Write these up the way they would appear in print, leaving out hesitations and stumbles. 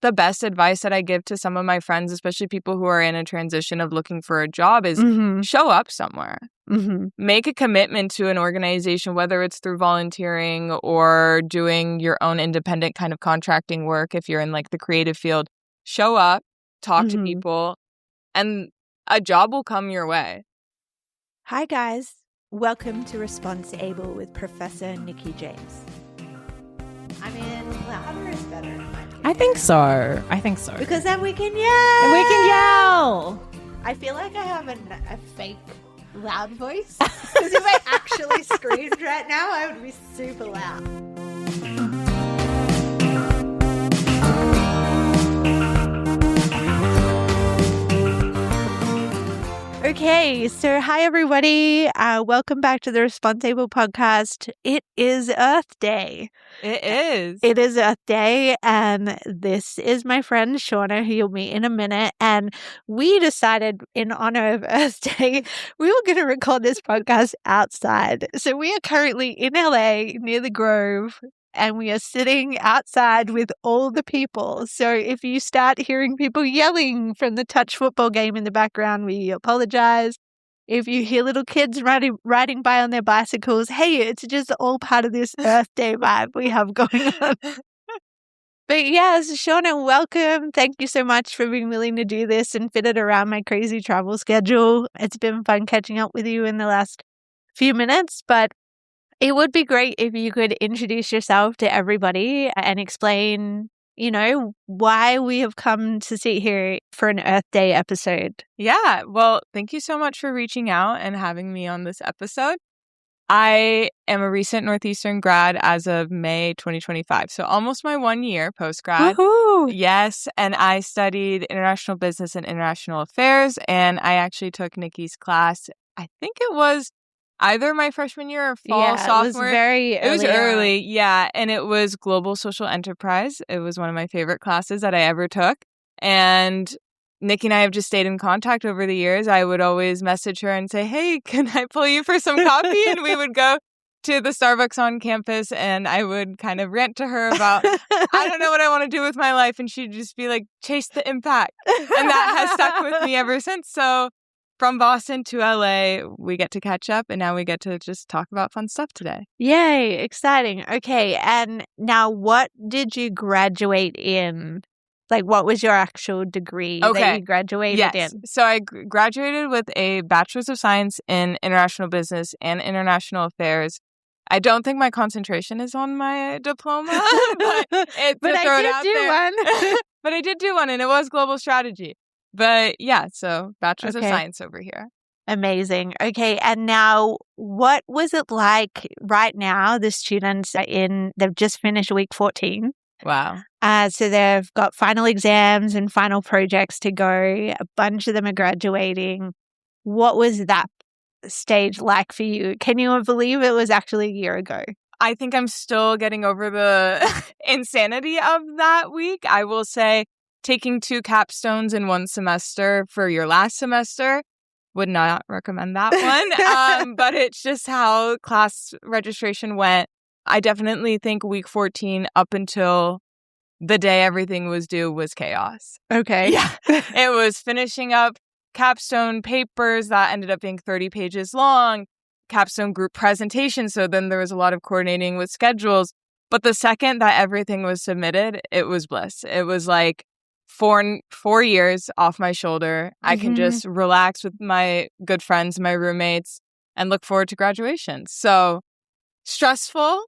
the best advice that I give to some of my friends, especially people who are in a transition of looking for a job, is show up somewhere. Make a commitment to an organization, whether it's through volunteering or doing your own independent kind of contracting work. If you're in like the creative field, show up, talk to people, and a job will come your way. Hi guys, welcome to Response Able with Professor Nikki James. I mean, louder is better in my opinion. I think so. Because then we can yell. I feel like I have a fake loud voice. Because if I actually screamed right now, I would be super loud. Okay, so hi everybody. Welcome back to the Responsible podcast. It is Earth Day. It is. It is Earth Day, and this is my friend Shauna, who you'll meet in a minute. And we decided, in honor of Earth Day, we were going to record this podcast outside. So we are currently in LA near the Grove. And we are sitting outside with all the people. So if you start hearing people yelling from the touch football game in the background, we apologize. If you hear little kids riding by on their bicycles, hey, it's just all part of this Earth Day vibe we have going on. But yes, Shauna, welcome. Thank you so much for being willing to do this and fit it around my crazy travel schedule. It's been fun catching up with you in the last few minutes, but it would be great if you could introduce yourself to everybody and explain, why we have come to sit here for an Earth Day episode. Yeah, well, thank you so much for reaching out and having me on this episode. I am a recent Northeastern grad as of May 2025, so almost my 1 year post-grad. Woohoo! Yes, and I studied international business and international affairs, and I actually took Nikki's class. I think it was either my freshman year or fall sophomore. It was early, yeah. And it was Global Social Enterprise. It was one of my favorite classes that I ever took. And Nikki and I have just stayed in contact over the years. I would always message her and say, hey, can I pull you for some coffee? And we would go to the Starbucks on campus and I would kind of rant to her about, I don't know what I want to do with my life. And she'd just be like, chase the impact. And that has stuck with me ever since. So from Boston to LA, we get to catch up, and now we get to just talk about fun stuff today. Yay, exciting. Okay, and now what did you graduate in? Like, what was your actual degree that you graduated in? So I graduated with a Bachelor's of Science in International Business and International Affairs. I don't think my concentration is on my diploma, but I did do one. But I did do one, and it was Global Strategy. But yeah, so Bachelor's of Science over here. Amazing. Okay, and now what was it like right now? The students they've just finished week 14. Wow. So they've got final exams and final projects to go. A bunch of them are graduating. What was that stage like for you? Can you believe it was actually a year ago? I think I'm still getting over the insanity of that week. I will say, taking 2 capstones in 1 semester for your last semester, would not recommend that one. But it's just how class registration went. I definitely think week 14 up until the day everything was due was chaos. Okay. Yeah. It was finishing up capstone papers that ended up being 30 pages long, capstone group presentations. So then there was a lot of coordinating with schedules. But the second that everything was submitted, it was bliss. It was like, 4 years off my shoulder. I can just relax with my good friends, my roommates, and look forward to graduation. So stressful,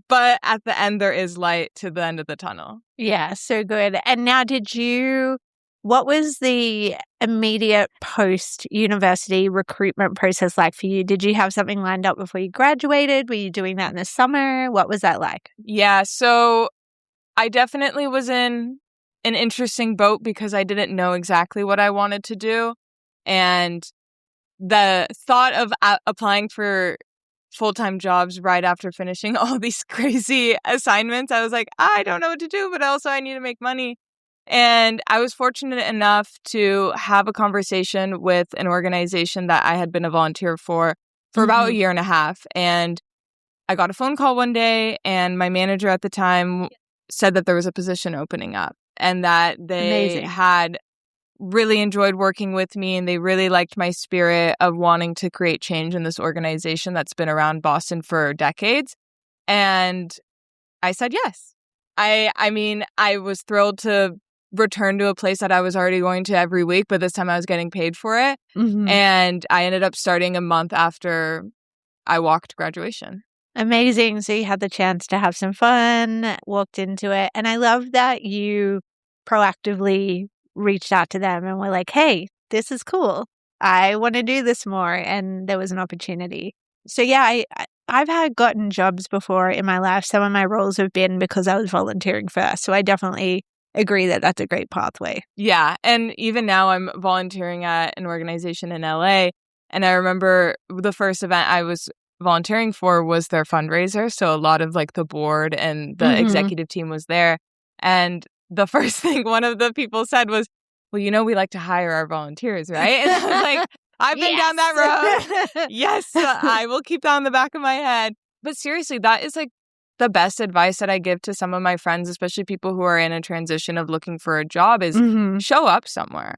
but at the end, there is light to the end of the tunnel. Yeah, so good. And now what was the immediate post-university recruitment process like for you? Did you have something lined up before you graduated? Were you doing that in the summer? What was that like? Yeah, so I definitely was in an interesting boat because I didn't know exactly what I wanted to do. And the thought of applying for full-time jobs right after finishing all these crazy assignments, I was like, I don't know what to do, but also I need to make money. And I was fortunate enough to have a conversation with an organization that I had been a volunteer for about a year and a half. And I got a phone call one day and my manager at the time said that there was a position opening up. and that they Amazing. had really enjoyed working with me, and they really liked my spirit of wanting to create change in this organization that's been around Boston for decades. And I said yes. I mean, I was thrilled to return to a place that I was already going to every week, but this time I was getting paid for it. Mm-hmm. And I ended up starting a month after I walked graduation. Amazing. So you had the chance to have some fun, walked into it. And I love that you proactively reached out to them and were like, hey, this is cool. I want to do this more. And there was an opportunity. So yeah, I've had gotten jobs before in my life. Some of my roles have been because I was volunteering first. So I definitely agree that that's a great pathway. Yeah. And even now I'm volunteering at an organization in LA. And I remember the first event I was volunteering for was their fundraiser. So a lot of like the board and the executive team was there. And the first thing one of the people said was, well, you know, we like to hire our volunteers, right? And I was like, I've been down that road. Yes, I will keep that in the back of my head. But seriously, that is like the best advice that I give to some of my friends, especially people who are in a transition of looking for a job, is show up somewhere.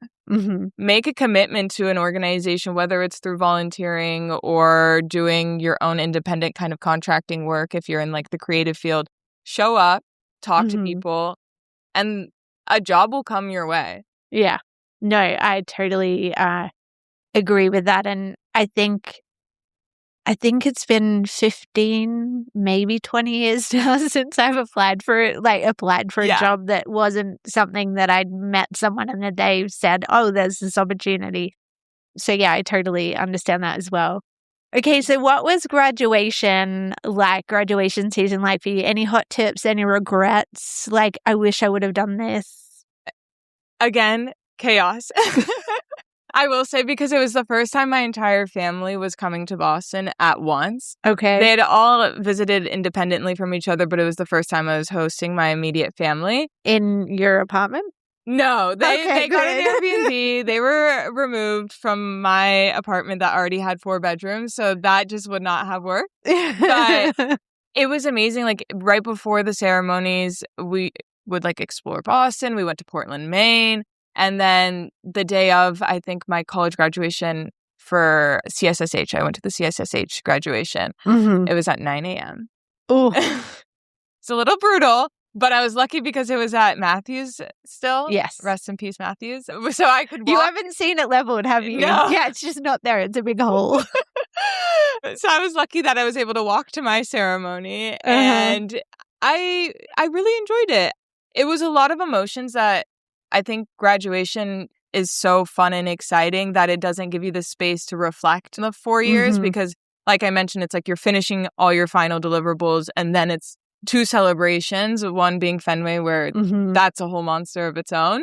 Make a commitment to an organization, whether it's through volunteering or doing your own independent kind of contracting work. If you're in like the creative field, show up, talk to people, and a job will come your way. Yeah. No, I totally agree with that. And I think it's been 15, maybe 20 years now since I've applied for a job that wasn't something that I'd met someone and that they said, oh, there's this opportunity. So yeah, I totally understand that as well. Okay, so what was graduation season like for you? Any hot tips, any regrets? Like, I wish I would have done this. Again, chaos. I will say, because it was the first time my entire family was coming to Boston at once. Okay. They had all visited independently from each other, but it was the first time I was hosting my immediate family. In your apartment? No, they got an Airbnb. They were removed from my apartment that already had 4 bedrooms, so that just would not have worked. But it was amazing. Like, right before the ceremonies, we would like explore Boston. We went to Portland, Maine. And then the day of, I think, my college graduation for CSSH, I went to the CSSH graduation. It was at 9 a.m. Oh, It's a little brutal, but I was lucky because it was at Matthews still. Yes. Rest in peace, Matthews. So I could walk. You haven't seen it leveled, have you? No. Yeah, it's just not there. It's a big hole. So I was lucky that I was able to walk to my ceremony. And I really enjoyed it. It was a lot of emotions that I think graduation is so fun and exciting that it doesn't give you the space to reflect in the 4 years because, like I mentioned, it's like you're finishing all your final deliverables and then it's 2 celebrations, one being Fenway, where that's a whole monster of its own.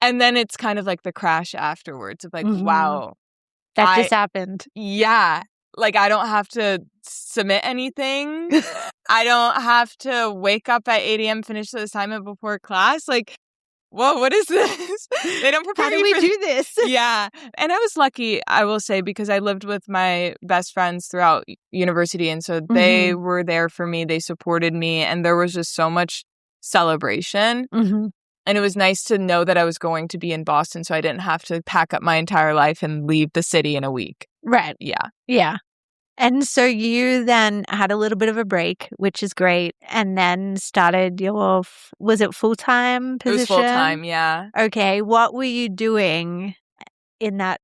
And then it's kind of like the crash afterwards of like, wow. That just happened. Yeah. Like, I don't have to submit anything. I don't have to wake up at 8 a.m., finish the assignment before class. Like, whoa, what is this? They don't prepare How do we do this? Yeah. And I was lucky, I will say, because I lived with my best friends throughout university. And so they were there for me. They supported me. And there was just so much celebration. And it was nice to know that I was going to be in Boston, so I didn't have to pack up my entire life and leave the city in a week. Right. Yeah. Yeah. And so you then had a little bit of a break, which is great, and then started your, was it full-time position? It was full-time, yeah. Okay. What were you doing in that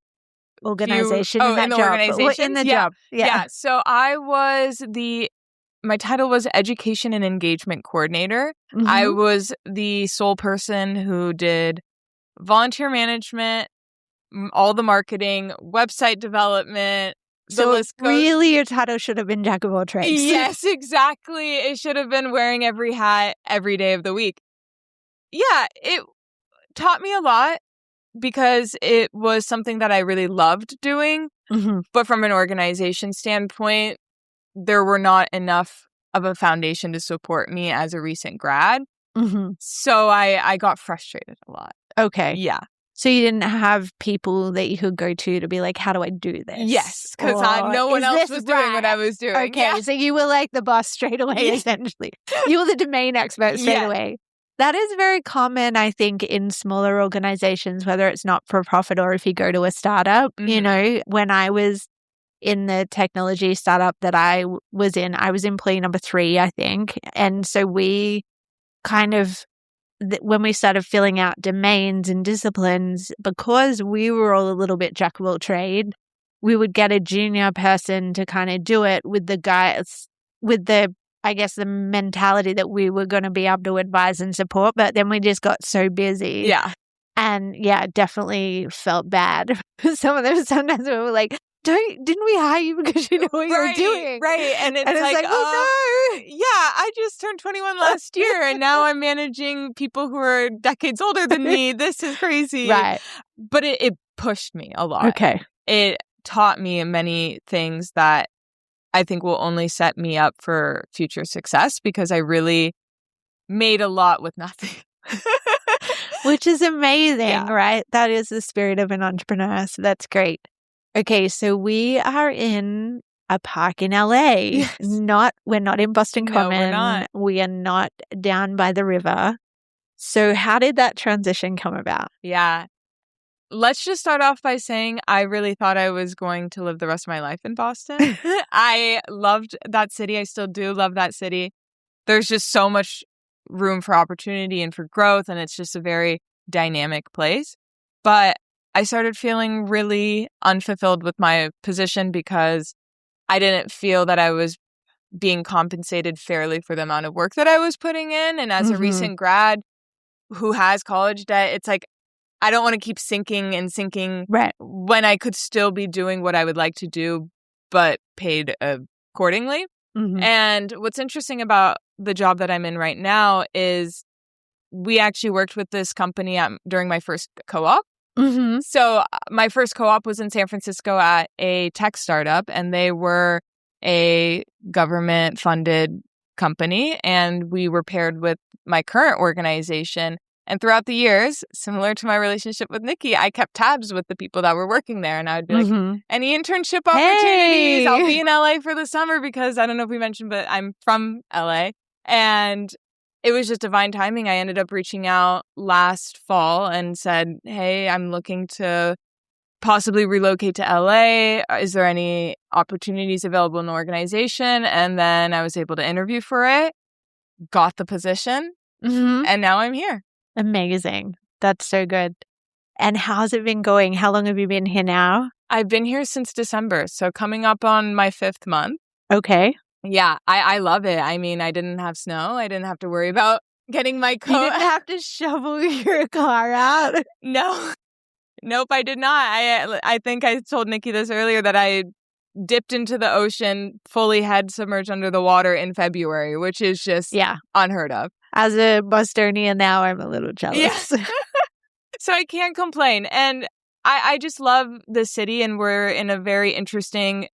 organization? In the organization? In the job. Yeah. So I was my title was Education and Engagement Coordinator. I was the sole person who did volunteer management, all the marketing, website development. So really your title should have been Jack of all trades. Yes, exactly. It should have been wearing every hat every day of the week. Yeah, it taught me a lot because it was something that I really loved doing. But from an organization standpoint, there were not enough of a foundation to support me as a recent grad. So I got frustrated a lot. Okay. Yeah. So you didn't have people that you could go to be like, how do I do this? Yes, because no one else was doing what I was doing. Okay, so you were like the boss straight away, essentially. You were the domain expert straight away. That is very common, I think, in smaller organizations, whether it's not for profit or if you go to a startup. You know, when I was in the technology startup that I was in employee number 3, I think. And so we kind of, when we started filling out domains and disciplines, because we were all a little bit jack of all trade, we would get a junior person to kind of do it with the guys, with the, I guess, the mentality that we were going to be able to advise and support. But then we just got so busy. Yeah. And yeah, definitely felt bad. Some of them, sometimes we were like, didn't we hire you because you know what you're doing? Right. And it's like, oh no. Yeah, I just turned 21 last year and now I'm managing people who are decades older than me. This is crazy. Right. But it pushed me a lot. Okay. It taught me many things that I think will only set me up for future success because I really made a lot with nothing. Which is amazing, right? That is the spirit of an entrepreneur. So that's great. Okay, so we are in a park in LA. Yes. We're not in Boston Common. No, we're not. We are not down by the river. So how did that transition come about? Yeah. Let's just start off by saying I really thought I was going to live the rest of my life in Boston. I loved that city. I still do love that city. There's just so much room for opportunity and for growth, and it's just a very dynamic place. But I started feeling really unfulfilled with my position because I didn't feel that I was being compensated fairly for the amount of work that I was putting in. And as a recent grad who has college debt, it's like, I don't want to keep sinking right, when I could still be doing what I would like to do, but paid accordingly. And what's interesting about the job that I'm in right now is we actually worked with this company during my first co-op. So my first co-op was in San Francisco at a tech startup, and they were a government-funded company, and we were paired with my current organization. And throughout the years, similar to my relationship with Nikki, I kept tabs with the people that were working there. And I would be like, any internship opportunities? Hey. I'll be in LA for the summer because I don't know if we mentioned, but I'm from LA. And it was just divine timing. I ended up reaching out last fall and said, hey, I'm looking to possibly relocate to LA. Is there any opportunities available in the organization? And then I was able to interview for it, got the position, and now I'm here. Amazing. That's so good. And how's it been going? How long have you been here now? I've been here since December, so coming up on my 5th month. Okay. Yeah, I love it. I mean, I didn't have snow. I didn't have to worry about getting my coat. You didn't have to shovel your car out? No. Nope, I did not. I think I told Nikki this earlier that I dipped into the ocean fully head submerged under the water in February, which is just unheard of. As a Bostonian now, I'm a little jealous. Yes. So I can't complain. And I just love the city, and we're in a very interesting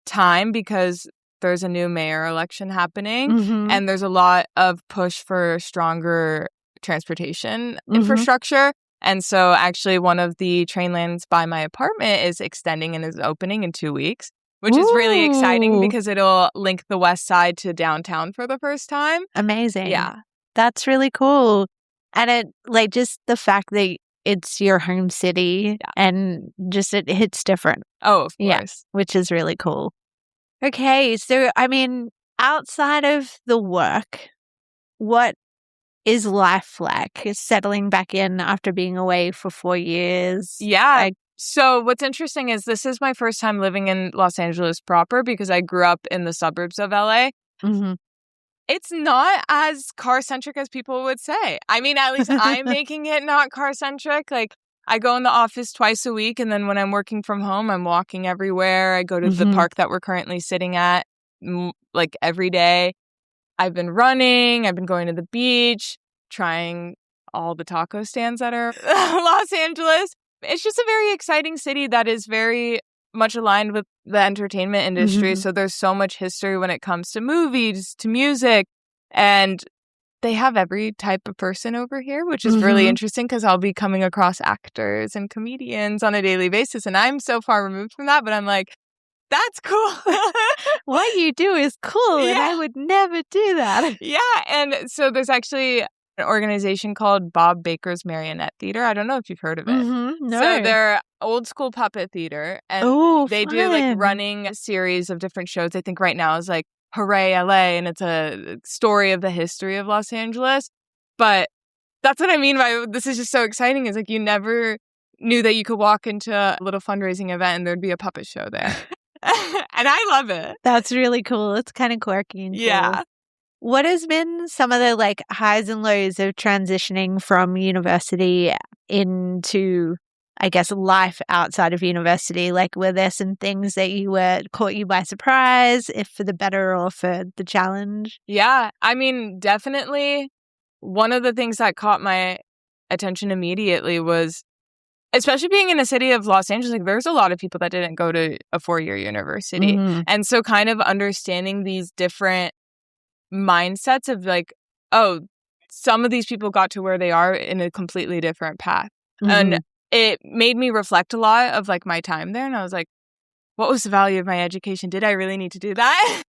time because there's a new mayor election happening, and there's a lot of push for stronger transportation infrastructure. And so actually one of the train lanes by my apartment is extending and is opening in 2 weeks, which is really exciting because it'll link the west side to downtown for the first time. Amazing. Yeah. That's really cool. And it, like, just the fact that it's your home city and just it hits different. Oh, of course. Yeah, which is really cool. Okay. So, I mean, outside of the work, what is life like? Is settling back in after being away for 4 years? Yeah. So what's interesting is this is my first time living in Los Angeles proper because I grew up in the suburbs of LA. It's not as car-centric as people would say. I mean, at least I'm making it not car-centric. Like, I go in the office twice a week, and then when I'm working from home, I'm walking everywhere. I go to the park that we're currently sitting at, like, every day. I've been running. I've been going to the beach, trying all the taco stands that are Los Angeles. It's just a very exciting city that is very much aligned with the entertainment industry. So there's so much history when it comes to movies, to music, and they have every type of person over here, which is really interesting because I'll be coming across actors and comedians on a daily basis, and I'm so far removed from that, but I'm like, that's cool. What you do is cool, and I would never do that. Yeah, and so there's actually an organization called Bob Baker's Marionette Theater. I don't know if you've heard of it. No. So they're old school puppet theater, and they do like running a series of different shows. I think right now is like Hooray LA, and it's a story of the history of Los Angeles. But that's what I mean by this is just so exciting, is like you never knew that you could walk into a little fundraising event and there'd be a puppet show there. And I love it. That's really cool. It's kind of quirky and cool. Yeah. What has been some of the like highs and lows of transitioning from university into, I guess, life outside of university? Like, were there some things that caught you by surprise, if for the better or for the challenge? Yeah. I mean, definitely one of the things that caught my attention immediately was, especially being in a city of Los Angeles, like there's a lot of people that didn't go to a 4-year university. And so kind of understanding these different mindsets of like, oh, some of these people got to where they are in a completely different path. And it made me reflect a lot of like my time there. And I was like, what was the value of my education? Did I really need to do that?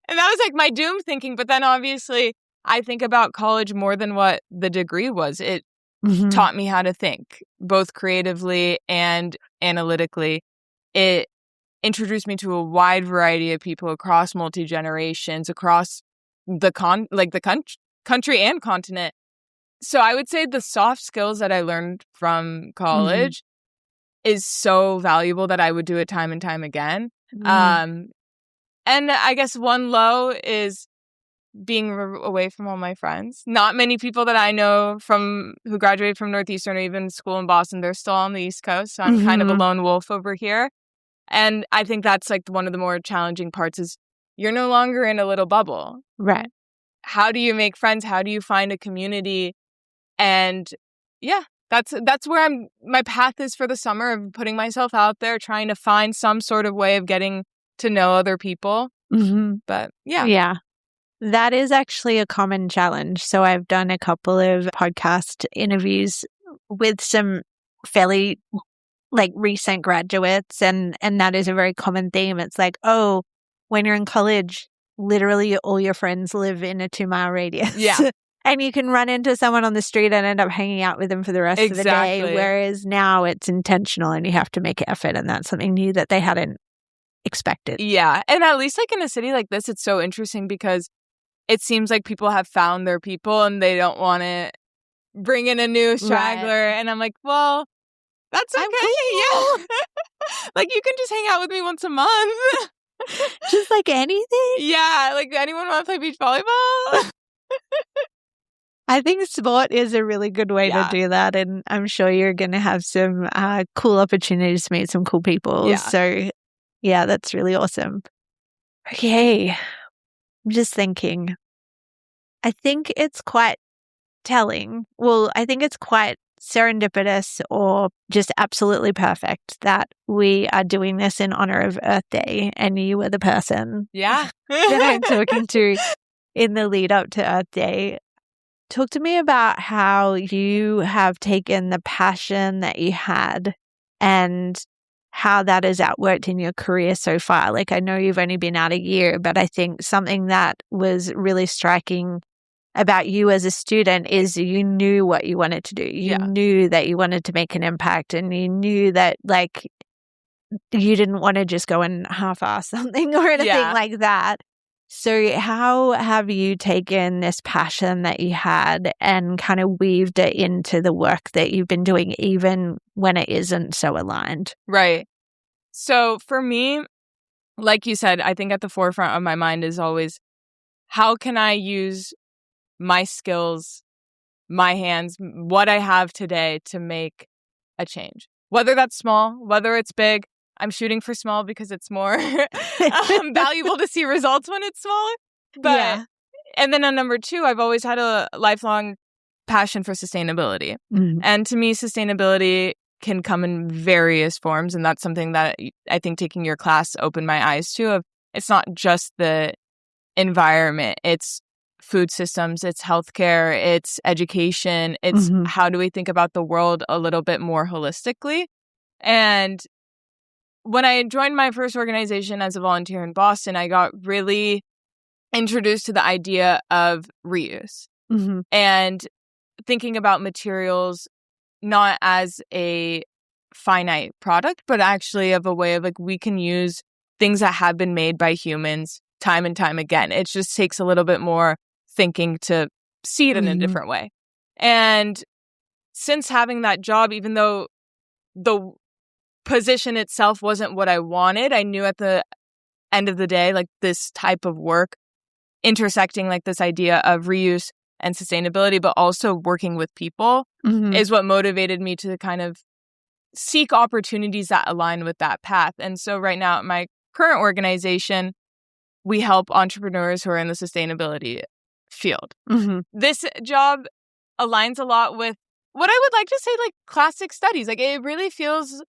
And that was like my doom thinking. But then obviously I think about college more than what the degree was. It taught me how to think, both creatively and analytically. It introduced me to a wide variety of people across multi-generations, across the country and continent. So I would say the soft skills that I learned from college is so valuable that I would do it time and time again. And I guess one low is being away from all my friends. Not many people that I know who graduated from Northeastern or even school in Boston, they're still on the East Coast. So I'm kind of a lone wolf over here. And I think that's like one of the more challenging parts is you're no longer in a little bubble. Right. How do you make friends? How do you find a community? And yeah, that's where my path is for the summer, of putting myself out there, trying to find some sort of way of getting to know other people. But yeah. Yeah. That is actually a common challenge. So I've done a couple of podcast interviews with some fairly like recent graduates, and that is a very common theme. It's like, oh, when you're in college, literally all your friends live in a 2-mile radius. Yeah. And you can run into someone on the street and end up hanging out with them for the rest of the day. Whereas now it's intentional and you have to make effort, and that's something new that they hadn't expected. Yeah. And at least like in a city like this, it's so interesting because it seems like people have found their people and they don't want to bring in a new straggler. Right. And I'm like, well, that's okay. Cool. Yeah. Like you can just hang out with me once a month. Just like anything? Yeah. Like anyone want to play beach volleyball? I think sport is a really good way to do that. And I'm sure you're going to have some cool opportunities to meet some cool people. Yeah. So yeah, that's really awesome. Okay. I'm just thinking. I think it's quite telling. Well, I think it's quite serendipitous or just absolutely perfect that we are doing this in honor of Earth Day, and you were the person that I'm talking to in the lead up to Earth Day. Talk to me about how you have taken the passion that you had and how that has outworked in your career so far. Like, I know you've only been out a year, but I think something that was really striking about you as a student is you knew what you wanted to do. You knew that you wanted to make an impact, and you knew that like you didn't want to just go and half-ass something or anything like that. So how have you taken this passion that you had and kind of weaved it into the work that you've been doing, even when it isn't so aligned? Right. So for me, like you said, I think at the forefront of my mind is always, how can I use my skills, my hands, what I have today to make a change? Whether that's small, whether it's big. I'm shooting for small because it's more valuable to see results when it's smaller. But and then on number 2, I've always had a lifelong passion for sustainability. And to me, sustainability can come in various forms. And that's something that I think taking your class opened my eyes to. It's not just the environment. It's food systems, it's healthcare, it's education. It's how do we think about the world a little bit more holistically? And when I joined my first organization as a volunteer in Boston, I got really introduced to the idea of reuse. Mm-hmm. and thinking about materials not as a finite product, but actually of a way of like we can use things that have been made by humans time and time again. It just takes a little bit more thinking to see it in a different way. And since having that job, even though the position itself wasn't what I wanted, I knew at the end of the day, like this type of work intersecting like this idea of reuse and sustainability, but also working with people is what motivated me to kind of seek opportunities that align with that path. And so right now at my current organization, we help entrepreneurs who are in the sustainability field. This job aligns a lot with what I would like to say, like classic studies. Like it really feels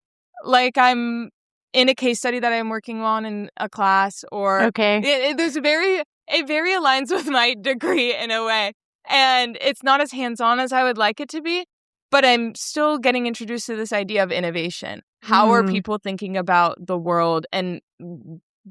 like I'm in a case study that I'm working on in a class, or it very aligns with my degree in a way. And it's not as hands-on as I would like it to be, but I'm still getting introduced to this idea of innovation. How are people thinking about the world? And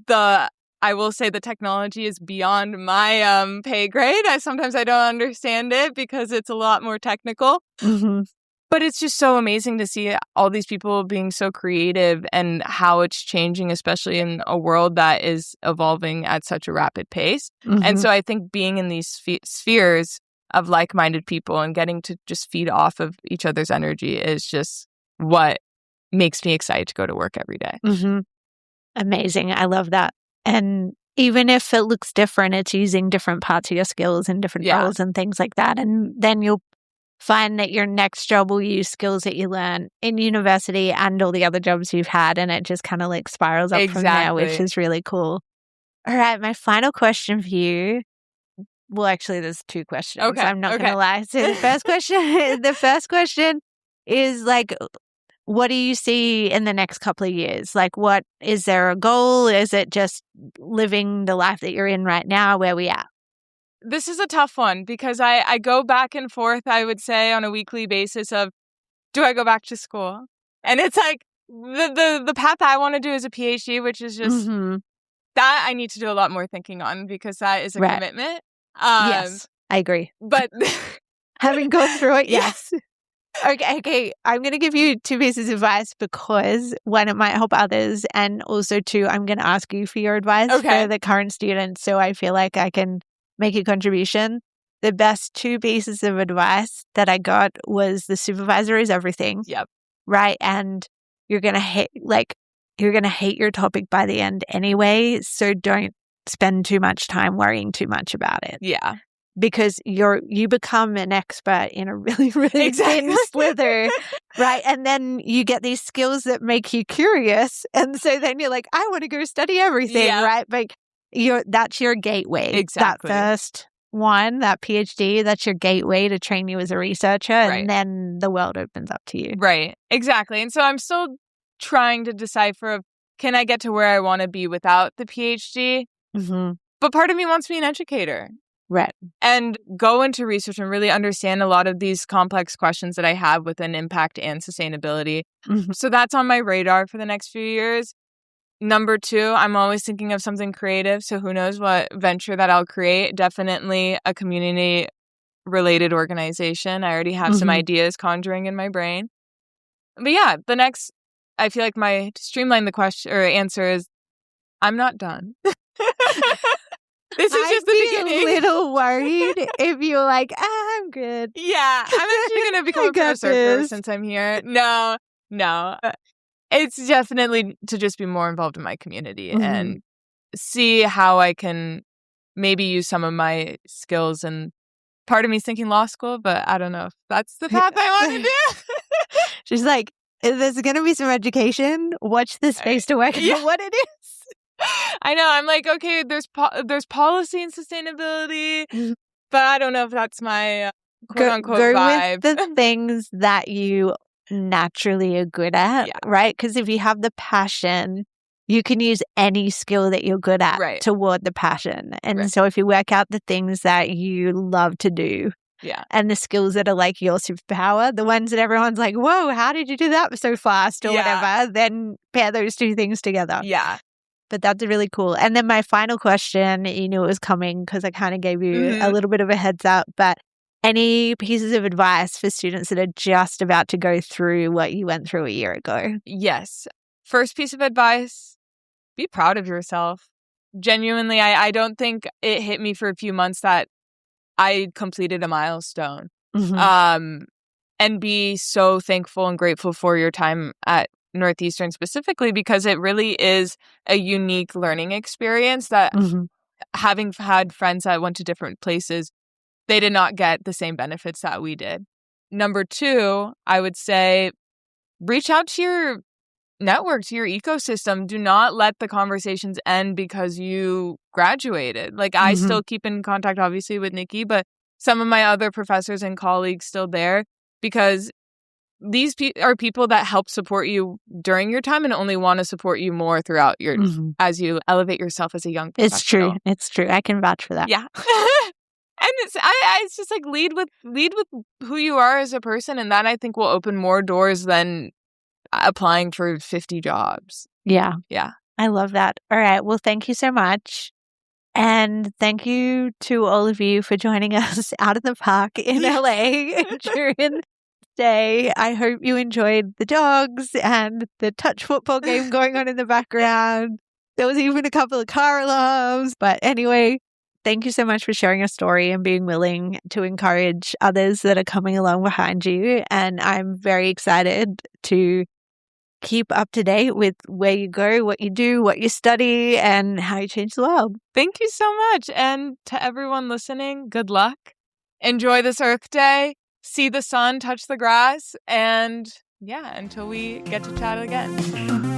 I will say the technology is beyond my pay grade. Sometimes I don't understand it because it's a lot more technical. But it's just so amazing to see all these people being so creative and how it's changing, especially in a world that is evolving at such a rapid pace. And so I think being in these spheres of like-minded people and getting to just feed off of each other's energy is just what makes me excited to go to work every day. Amazing. I love that. And even if it looks different, it's using different parts of your skills and different roles and things like that. And then you'll find that your next job will use skills that you learn in university and all the other jobs you've had. And it just kind of like spirals up from there, which is really cool. All right. My final question for you. Well, actually, there's two questions. Okay. I'm not going to lie. So the first question is like, what do you see in the next couple of years? Like, what is there a goal? Is it just living the life that you're in right now? Where we at? This is a tough one because I go back and forth, I would say, on a weekly basis of, do I go back to school? And it's like the path I want to do is a PhD, which is just that I need to do a lot more thinking on because that is a commitment. Yes, I agree. But having gone through it, yes. Okay. I'm going to give you two pieces of advice because one, it might help others, and also two, I'm going to ask you for your advice for the current students, so I feel like I can make a contribution. The best two pieces of advice that I got was the supervisor is everything. Yep. Right, and you're going to hate your topic by the end anyway, so don't spend too much time worrying too much about it. Yeah. Because you become an expert in a really, really thin slither, right? And then you get these skills that make you curious. And so then you're like, I want to go study everything, right? But that's your gateway. Exactly. That first one, that PhD, that's your gateway to train you as a researcher. And then the world opens up to you. Right. Exactly. And so I'm still trying to decipher, can I get to where I want to be without the PhD? But part of me wants to be an educator. Right. And go into research and really understand a lot of these complex questions that I have within impact and sustainability. So that's on my radar for the next few years. Number two, I'm always thinking of something creative. So who knows what venture that I'll create. Definitely a community-related organization. I already have some ideas conjuring in my brain. But yeah, I feel like to streamline the question or answer is, I'm not done. This is just the beginning. I'm a little worried if you're like, I'm good. Yeah, I'm actually going to become a pro surfer since I'm here. No. It's definitely to just be more involved in my community and see how I can maybe use some of my skills. And part of me is thinking law school, but I don't know if that's the path I want to do. She's like, there's going to be some education. Watch the space to work out what it is. I know. I'm like, okay, there's policy and sustainability, but I don't know if that's my quote-unquote vibe. Go with the things that you naturally are good at, right? Because if you have the passion, you can use any skill that you're good at toward the passion. And so if you work out the things that you love to do, and the skills that are like your superpower, the ones that everyone's like, whoa, how did you do that so fast or whatever, then pair those two things together. Yeah. But that's really cool. And then my final question, you knew it was coming because I kind of gave you a little bit of a heads up, but Any pieces of advice for students that are just about to go through what you went through a year ago? Yes. First piece of advice, be proud of yourself. Genuinely, I don't think it hit me for a few months that I completed a milestone. And be so thankful and grateful for your time at Northeastern specifically, because it really is a unique learning experience that having had friends that went to different places, they did not get the same benefits that we did. Number two, I would say reach out to your network, to your ecosystem. Do not let the conversations end because you graduated. Like, I still keep in contact, obviously, with Nikki, but some of my other professors and colleagues still there, because these are people that help support you during your time and only want to support you more throughout your as you elevate yourself as a young professional. It's true. I can vouch for that. Yeah. And it's just like lead with who you are as a person, and that I think will open more doors than applying for 50 jobs. Yeah. Yeah. I love that. All right. Well, thank you so much. And thank you to all of you for joining us out in the park in LA during the day. I hope you enjoyed the dogs and the touch football game going on in the background. There was even a couple of car alarms. But anyway, thank you so much for sharing your story and being willing to encourage others that are coming along behind you. And I'm very excited to keep up to date with where you go, what you do, what you study, and how you change the world. Thank you so much. And to everyone listening, good luck. Enjoy this Earth Day. See the sun, touch the grass. And yeah, until we get to chat again.